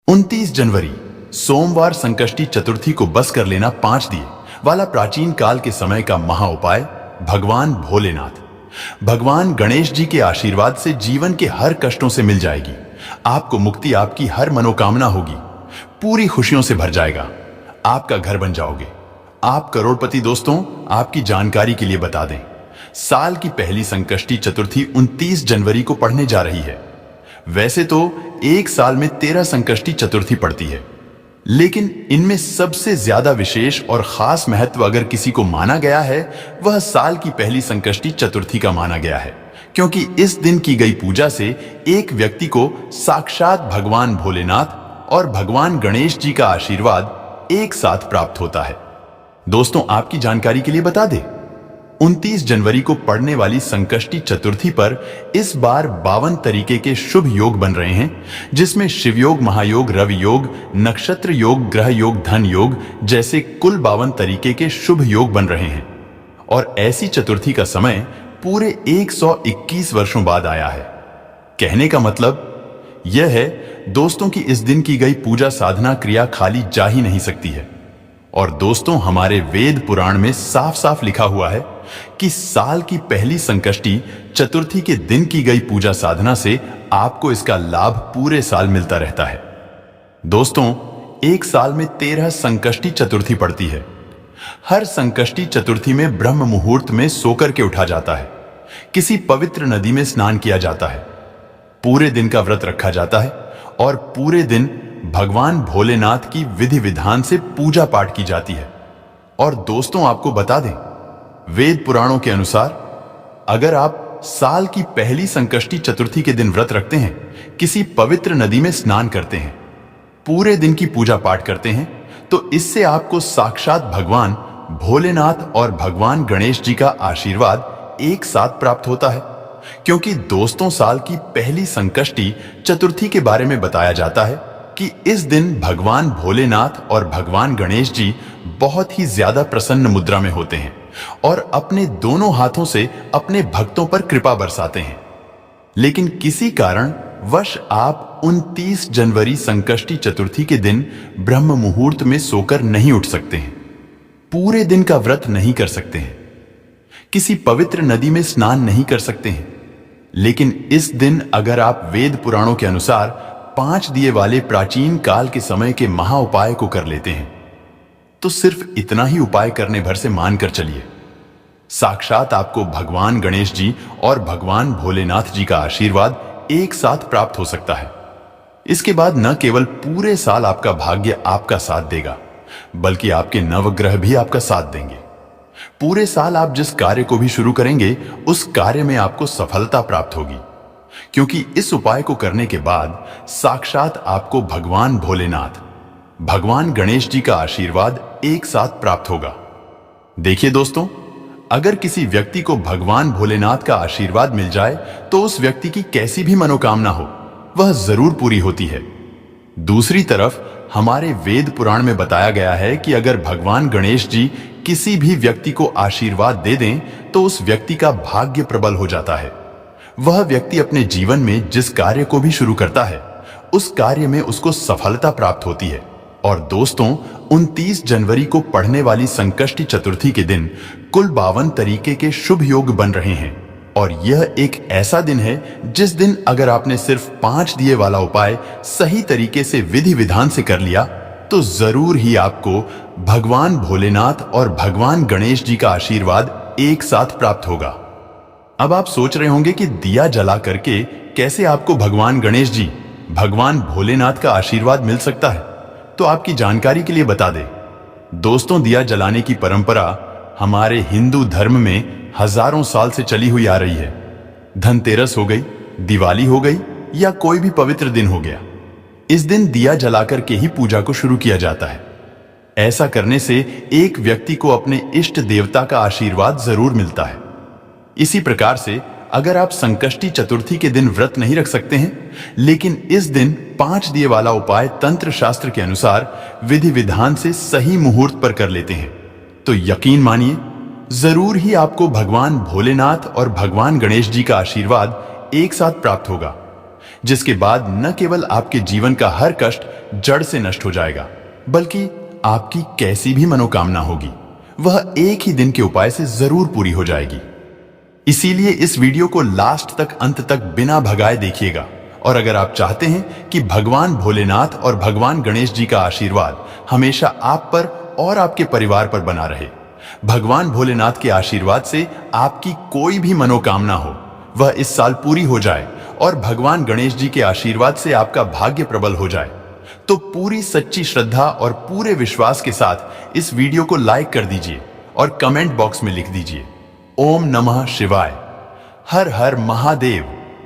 29 जनवरी सोमवार संकष्टी चतुर्थी को बस कर लेना 5 दिए वाला प्राचीन काल के समय का महा उपाय भगवान भोलेनाथ। भगवान गणेश जी के आशीर्वाद से जीवन के हर कष्टों से मिल जाएगी, आपको मुक्ति, आपकी हर मनोकामना होगी, पूरी खुशियों से भर जाएगा, आपका घर बन जाओगे, आप करोड़पति। दोस्तों, आपकी जानकारी के लिए बता दें, साल की पहली संकष्टी चतुर्थी 29 जनवरी को पड़ने जा रही है। वैसे तो एक साल में 13 संकष्टी चतुर्थी पड़ती है, लेकिन इनमें सबसे ज्यादा विशेष और खास महत्व अगर किसी को माना गया है, वह साल की पहली संकष्टी चतुर्थी का माना गया है, क्योंकि इस दिन की गई पूजा से एक व्यक्ति को साक्षात भगवान भोलेनाथ और भगवान गणेश जी का आशीर्वाद एक साथ प्राप्त होता है। दोस्तों, आपकी जानकारी के लिए बता दें, 29 जनवरी को पड़ने वाली संकष्टी चतुर्थी पर इस बार 52 तरीके के शुभ योग बन रहे हैं, जिसमें शिव योग, महायोग, रवि योग, नक्षत्र योग, ग्रह योग, धन योग जैसे कुल 52 तरीके के शुभ योग बन रहे हैं। और ऐसी चतुर्थी का समय पूरे 121 वर्षों बाद आया है। कहने का मतलब यह है दोस्तों कि इस दिन की गई पूजा साधना क्रिया खाली जा ही नहीं सकती है। और दोस्तों, हमारे वेद पुराण में साफ साफ लिखा हुआ है कि साल की पहली संकष्टी चतुर्थी के दिन की गई पूजा साधना से आपको इसका लाभ पूरे साल मिलता रहता है। दोस्तों, एक साल में 13 संकष्टी चतुर्थी पड़ती है। हर संकष्टी चतुर्थी में ब्रह्म मुहूर्त में सोकर के उठा जाता है, किसी पवित्र नदी में स्नान किया जाता है, पूरे दिन का व्रत रखा जाता है और पूरे दिन भगवान भोलेनाथ की विधि विधान से पूजा पाठ की जाती है। और दोस्तों, आपको बता दें, वेद पुराणों के अनुसार अगर आप साल की पहली संकष्टी चतुर्थी के दिन व्रत रखते हैं, किसी पवित्र नदी में स्नान करते हैं, पूरे दिन की पूजा पाठ करते हैं, तो इससे आपको साक्षात भगवान भोलेनाथ और भगवान गणेश जी का आशीर्वाद एक साथ प्राप्त होता है। क्योंकि दोस्तों, साल की पहली संकष्टी चतुर्थी के बारे में बताया जाता है कि इस दिन भगवान भोलेनाथ और भगवान गणेश जी बहुत ही ज्यादा प्रसन्न मुद्रा में होते हैं और अपने दोनों हाथों से अपने भक्तों पर कृपा बरसाते हैं। लेकिन किसी कारण वश आप 29 जनवरी संकष्टी चतुर्थी के दिन ब्रह्म मुहूर्त में सोकर नहीं उठ सकते हैं, पूरे दिन का व्रत नहीं कर सकते हैं, किसी पवित्र नदी में स्नान नहीं कर सकते हैं। लेकिन इस दिन अगर आप वेद पुराणों के अनुसार 5 दिए वाले प्राचीन काल के समय के महा उपाय को कर लेते हैं, तो सिर्फ इतना ही उपाय करने भर से मानकर चलिए, साक्षात आपको भगवान गणेश जी और भगवान भोलेनाथ जी का आशीर्वाद एक साथ प्राप्त हो सकता है। इसके बाद न केवल पूरे साल आपका भाग्य आपका साथ देगा, बल्कि आपके नवग्रह भी आपका साथ देंगे। पूरे साल आप जिस कार्य को भी शुरू करेंगे, उस कार्य में आपको सफलता प्राप्त होगी, क्योंकि इस उपाय को करने के बाद साक्षात आपको भगवान भोलेनाथ, भगवान गणेश जी का आशीर्वाद एक साथ प्राप्त होगा। देखिए दोस्तों, अगर किसी व्यक्ति को भगवान भोलेनाथ का आशीर्वाद मिल जाए, तो उस व्यक्ति की कैसी भी मनोकामना हो, वह जरूर पूरी होती है। दूसरी तरफ हमारे वेद पुराण में बताया गया है कि अगर भगवान गणेश जी किसी भी व्यक्ति को आशीर्वाद दे दें, तो उस व्यक्ति का भाग्य प्रबल हो जाता है। वह व्यक्ति अपने जीवन में जिस कार्य को भी शुरू करता है, उस कार्य में उसको सफलता प्राप्त होती है। और दोस्तों, 29 जनवरी को पड़ने वाली संकष्टी चतुर्थी के दिन कुल 52 तरीके के शुभ योग बन रहे हैं। और यह एक ऐसा दिन है जिस दिन अगर आपने सिर्फ 5 दिए वाला उपाय सही तरीके से विधि विधान से कर लिया, तो जरूर ही आपको भगवान भोलेनाथ और भगवान गणेश जी का आशीर्वाद एक साथ प्राप्त होगा। अब आप सोच रहे होंगे कि दिया जला करके कैसे आपको भगवान गणेश जी, भगवान भोलेनाथ का आशीर्वाद मिल सकता है। तो आपकी जानकारी के लिए बता दें, दोस्तों, दिया जलाने की परंपरा हमारे हिंदू धर्म में हजारों साल से चली हुई आ रही है। धनतेरस हो गई, दिवाली हो गई या कोई भी पवित्र दिन हो गया, इस दिन दिया जलाकर के ही पूजा को शुरू किया जाता है। ऐसा करने से एक व्यक्ति को अपने इष्ट देवता का आशीर्वाद जरूर मिलता है। इसी प्रकार से अगर आप संकष्टी चतुर्थी के दिन व्रत नहीं रख सकते हैं, लेकिन इस दिन 5 दिए वाला उपाय तंत्र शास्त्र के अनुसार विधि विधान से सही मुहूर्त पर कर लेते हैं, तो यकीन मानिए जरूर ही आपको भगवान भोलेनाथ और भगवान गणेश जी का आशीर्वाद एक साथ प्राप्त होगा। जिसके बाद न केवल आपके जीवन का हर कष्ट जड़ से नष्ट हो जाएगा, बल्कि आपकी कैसी भी मनोकामना होगी वह एक ही दिन के उपाय से जरूर पूरी हो जाएगी। इसीलिए इस वीडियो को लास्ट तक, अंत तक बिना भगाए देखिएगा। और अगर आप चाहते हैं कि भगवान भोलेनाथ और भगवान गणेश जी का आशीर्वाद हमेशा आप पर और आपके परिवार पर बना रहे, भगवान भोलेनाथ के आशीर्वाद से आपकी कोई भी मनोकामना हो वह इस साल पूरी हो जाए और भगवान गणेश जी के आशीर्वाद से आपका भाग्य प्रबल हो जाए, तो पूरी सच्ची श्रद्धा और पूरे विश्वास के साथ इस वीडियो को लाइक कर दीजिए और कमेंट बॉक्स में लिख दीजिए ओम नमः शिवाय, हर हर महादेव,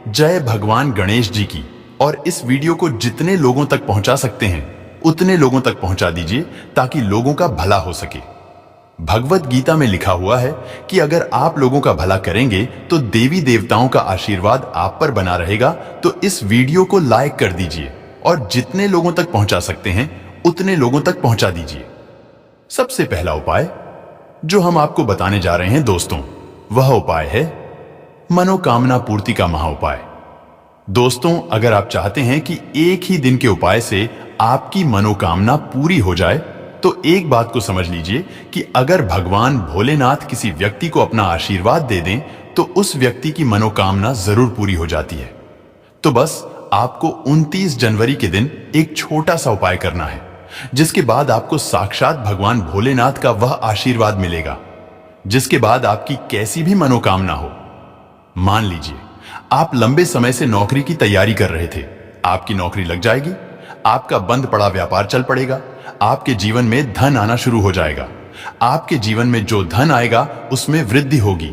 जय भगवान गणेश जी की। और इस वीडियो को जितने लोगों तक पहुंचा सकते हैं उतने लोगों तक पहुंचा दीजिए ताकि लोगों का भला हो सके। भगवत गीता में लिखा हुआ है कि अगर आप लोगों का भला करेंगे तो देवी देवताओं का आशीर्वाद आप पर बना रहेगा। तो इस वीडियो को लाइक कर दीजिए और जितने लोगों तक पहुंचा सकते हैं उतने लोगों तक पहुंचा दीजिए। सबसे पहला उपाय जो हम आपको बताने जा रहे हैं दोस्तों, वह उपाय है मनोकामना पूर्ति का महाउपाय। दोस्तों, अगर आप चाहते हैं कि एक ही दिन के उपाय से आपकी मनोकामना पूरी हो जाए, तो एक बात को समझ लीजिए कि अगर भगवान भोलेनाथ किसी व्यक्ति को अपना आशीर्वाद दे दें तो उस व्यक्ति की मनोकामना जरूर पूरी हो जाती है। तो बस आपको 29 जनवरी के दिन एक छोटा सा उपाय करना है, जिसके बाद आपको साक्षात भगवान भोलेनाथ का वह आशीर्वाद मिलेगा, जिसके बाद आपकी कैसी भी मनोकामना हो। मान लीजिए आप लंबे समय से नौकरी की तैयारी कर रहे थे, आपकी नौकरी लग जाएगी, आपका बंद पड़ा व्यापार चल पड़ेगा, आपके जीवन में धन आना शुरू हो जाएगा। आपके जीवन में जो धन आएगा उसमें वृद्धि होगी।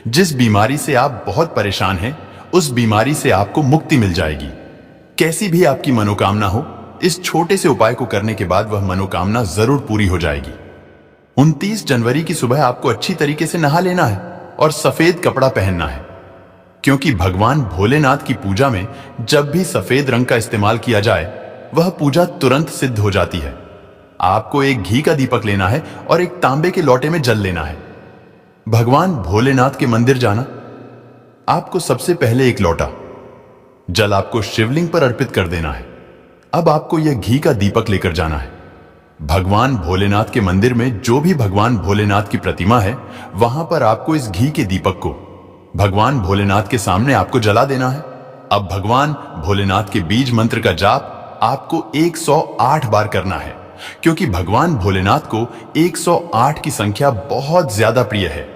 जिस बीमारी से आप बहुत परेशान हैं उस बीमारी से आपको मुक्ति मिल जाएगी। कैसी भी आपकी मनोकामना हो, इस छोटे से उपाय को करने के बाद वह मनोकामना जरूर पूरी हो जाएगी। 29 जनवरी की सुबह आपको अच्छी तरीके से नहा लेना है और सफेद कपड़ा पहनना है, क्योंकि भगवान भोलेनाथ की पूजा में जब भी सफेद रंग का इस्तेमाल किया जाए वह पूजा तुरंत सिद्ध हो जाती है। आपको एक घी का दीपक लेना है और एक तांबे के लोटे में जल लेना है। भगवान भोलेनाथ के मंदिर जाना, आपको सबसे पहले एक लोटा जल आपको शिवलिंग पर अर्पित कर देना है। अब आपको यह घी का दीपक लेकर जाना है। भगवान भोलेनाथ के मंदिर में जो भी भगवान भोलेनाथ की प्रतिमा है वहां पर आपको इस घी के दीपक को भगवान भोलेनाथ के सामने आपको जला देना है। अब भगवान भोलेनाथ के बीज मंत्र का जाप आपको 108 बार करना है, क्योंकि भगवान भोलेनाथ को 108 की संख्या बहुत ज्यादा प्रिय है।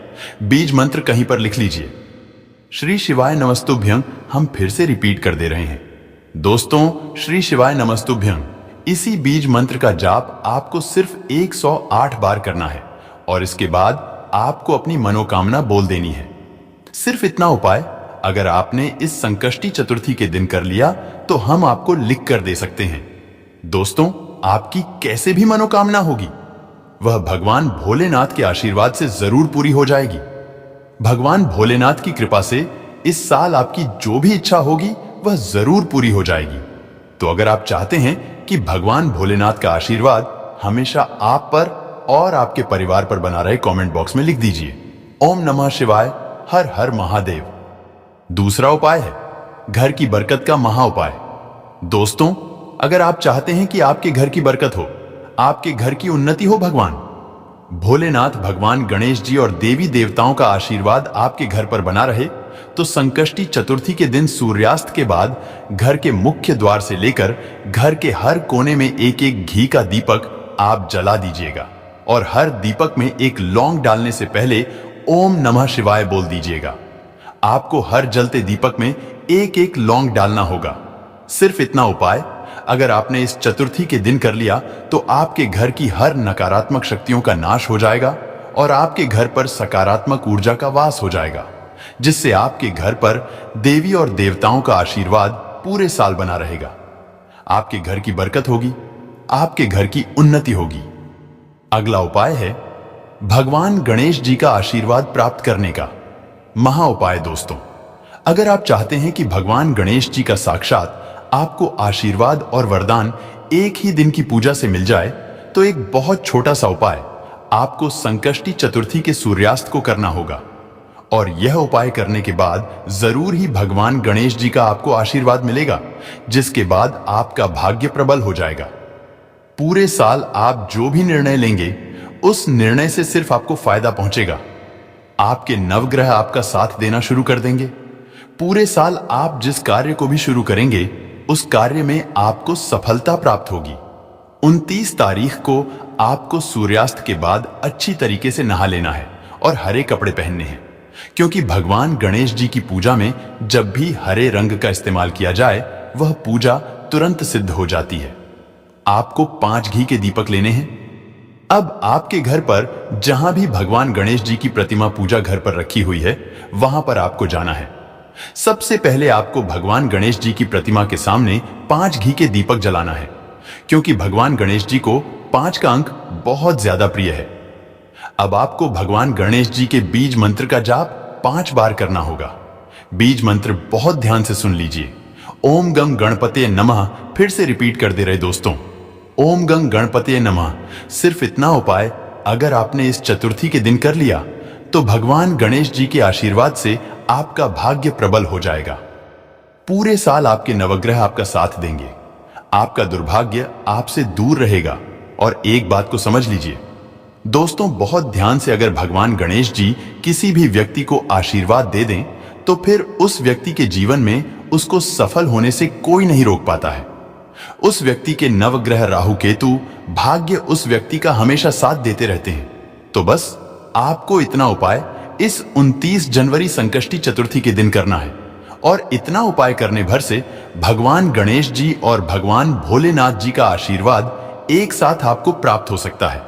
बीज मंत्र कहीं पर लिख लीजिए, श्री शिवाय नमस्तुभ्यं। हम फिर से रिपीट कर दे रहे हैं दोस्तों, श्री शिवाय नमस्तुभ्यं। इसी बीज मंत्र का जाप आपको सिर्फ 108 बार करना है और इसके बाद आपको अपनी मनोकामना बोल देनी है। सिर्फ इतना उपाय अगर आपने इस संकष्टी चतुर्थी के दिन कर लिया तो हम आपको लिख कर दे सकते हैं। दोस्तों, आपकी कैसे भी मनोकामना होगी वह भगवान भोलेनाथ के आशीर्वाद से जरूर पूरी हो जाएगी। भगवान भोलेनाथ की कृपा से इस साल आपकी जो भी इच्छा होगी वह जरूर पूरी हो जाएगी। तो अगर आप चाहते हैं कि भगवान भोलेनाथ का आशीर्वाद हमेशा आप पर और आपके परिवार पर बना रहे, कमेंट बॉक्स में लिख दीजिए ओम नमः शिवाय, हर हर महादेव। दूसरा उपाय है घर की बरकत का महा उपाय। दोस्तों, अगर आप चाहते हैं कि आपके घर की बरकत हो, आपके घर की उन्नति हो, भगवान भोलेनाथ, भगवान गणेश जी और देवी देवताओं का आशीर्वाद आपके घर पर बना रहे, तो संकष्टी चतुर्थी के दिन सूर्यास्त के बाद घर के मुख्य द्वार से लेकर घर के हर कोने में एक एक घी का दीपक आप जला दीजिएगा और हर दीपक में एक लौंग डालने से पहले ओम नमः शिवाय बोल दीजिएगा। आपको हर जलते दीपक में एक एक लौंग डालना होगा। सिर्फ इतना उपाय अगर आपने इस चतुर्थी के दिन कर लिया तो आपके घर की हर नकारात्मक शक्तियों का नाश हो जाएगा और आपके घर पर सकारात्मक ऊर्जा का वास हो जाएगा, जिससे आपके घर पर देवी और देवताओं का आशीर्वाद पूरे साल बना रहेगा। आपके घर की बरकत होगी, आपके घर की उन्नति होगी। अगला उपाय है भगवान गणेश जी का आशीर्वाद प्राप्त करने का महा उपाय। दोस्तों, अगर आप चाहते हैं कि भगवान गणेश जी का साक्षात आपको आशीर्वाद और वरदान एक ही दिन की पूजा से मिल जाए, तो एक बहुत छोटा सा उपाय आपको संकष्टी चतुर्थी के सूर्यास्त को करना होगा और यह उपाय करने के बाद जरूर ही भगवान गणेश जी का आपको आशीर्वाद मिलेगा, जिसके बाद आपका भाग्य प्रबल हो जाएगा। पूरे साल आप जो भी निर्णय लेंगे उस निर्णय से सिर्फ आपको फायदा पहुंचेगा। आपके नवग्रह आपका साथ देना शुरू कर देंगे। पूरे साल आप जिस कार्य को भी शुरू करेंगे उस कार्य में आपको सफलता प्राप्त होगी। 29 तारीख को आपको सूर्यास्त के बाद अच्छी तरीके से नहा लेना है और हरे कपड़े पहनने हैं, क्योंकि भगवान गणेश जी की पूजा में जब भी हरे रंग का इस्तेमाल किया जाए वह पूजा तुरंत सिद्ध हो जाती है। आपको 5 घी के दीपक लेने हैं। अब आपके घर पर जहां भी भगवान गणेश जी की प्रतिमा पूजा घर पर रखी हुई है वहां पर आपको जाना है। सबसे पहले आपको भगवान गणेश जी की प्रतिमा के सामने 5 घी के दीपक जलाना है, क्योंकि भगवान गणेश जी को 5 का अंक बहुत ज्यादा प्रिय है। अब आपको भगवान गणेश जी के बीज मंत्र का जाप 5 बार करना होगा। बीज मंत्र बहुत ध्यान से सुन लीजिए। ओम गंग गणपते नमः फिर से रिपीट कर दे रहे दोस्तों, ओम गंग गणपते नमः। सिर्फ इतना उपाय अगर आपने इस चतुर्थी के दिन कर लिया तो भगवान गणेश जी के आशीर्वाद से आपका भाग्य प्रबल हो जाएगा। पूरे साल आपके नवग्रह आपका साथ देंगे, आपका दुर्भाग्य आपसे दूर रहेगा। और एक बात को समझ लीजिए दोस्तों, बहुत ध्यान से, अगर भगवान गणेश जी किसी भी व्यक्ति को आशीर्वाद दे दें तो फिर उस व्यक्ति के जीवन में उसको सफल होने से कोई नहीं रोक पाता है। उस व्यक्ति के नवग्रह राहु केतु भाग्य उस व्यक्ति का हमेशा साथ देते रहते हैं। तो बस आपको इतना उपाय इस 29 जनवरी संकष्टी चतुर्थी के दिन करना है, और इतना उपाय करने भर से भगवान गणेश जी और भगवान भोलेनाथ जी का आशीर्वाद एक साथ आपको प्राप्त हो सकता है।